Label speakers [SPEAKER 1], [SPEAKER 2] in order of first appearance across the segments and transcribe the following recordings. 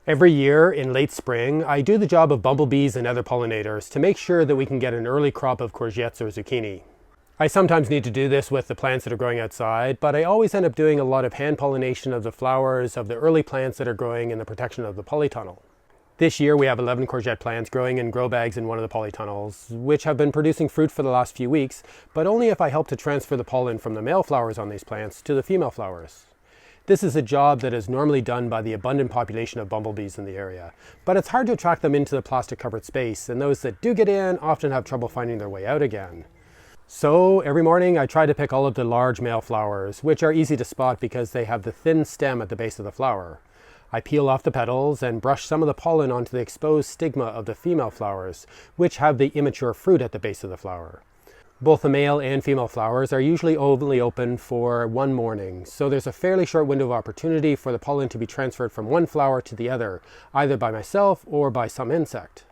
[SPEAKER 1] Every year in late spring, I do the job of bumblebees and other pollinators to make sure that we can get an early crop of courgettes or zucchini. I sometimes need to do this with the plants that are growing outside, but I always end up doing a lot of hand pollination of the flowers of the early plants that are growing in the protection of the polytunnel. This year we have 11 courgette plants growing in grow bags in one of the polytunnels, which have been producing fruit for the last few weeks, but only if I help to transfer the pollen from the male flowers on these plants to the female flowers. This is a job that is normally done by the abundant population of bumblebees in the area, but it's hard to attract them into the plastic covered space, and those that do get in often have trouble finding their way out again. So every morning I try to pick all of the large male flowers, which are easy to spot because they have the thin stem at the base of the flower. I peel off the petals and brush some of the pollen onto the exposed stigma of the female flowers, which have the immature fruit at the base of the flower. Both the male and female flowers are usually only open for one morning, so there's a fairly short window of opportunity for the pollen to be transferred from one flower to the other, either by myself or by some insect.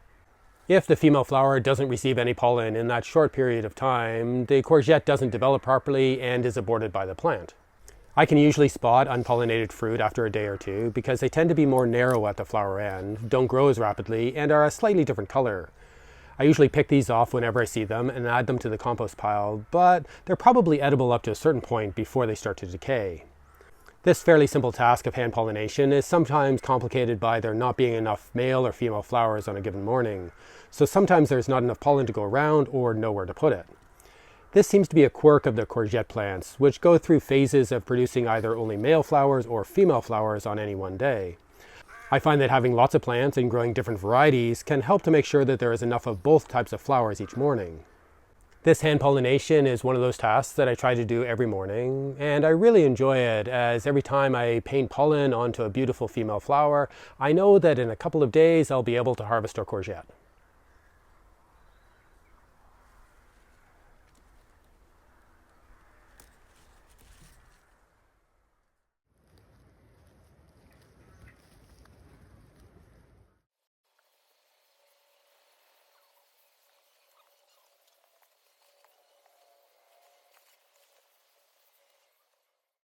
[SPEAKER 1] If the female flower doesn't receive any pollen in that short period of time, the courgette doesn't develop properly and is aborted by the plant. I can usually spot unpollinated fruit after a day or two because they tend to be more narrow at the flower end, don't grow as rapidly, and are a slightly different color. I usually pick these off whenever I see them and add them to the compost pile, but they're probably edible up to a certain point before they start to decay. This fairly simple task of hand pollination is sometimes complicated by there not being enough male or female flowers on a given morning, so sometimes there's not enough pollen to go around or nowhere to put it. This seems to be a quirk of the courgette plants, which go through phases of producing either only male flowers or female flowers on any one day. I find that having lots of plants and growing different varieties can help to make sure that there is enough of both types of flowers each morning. This hand pollination is one of those tasks that I try to do every morning, and I really enjoy it as every time I paint pollen onto a beautiful female flower, I know that in a couple of days I'll be able to harvest a courgette.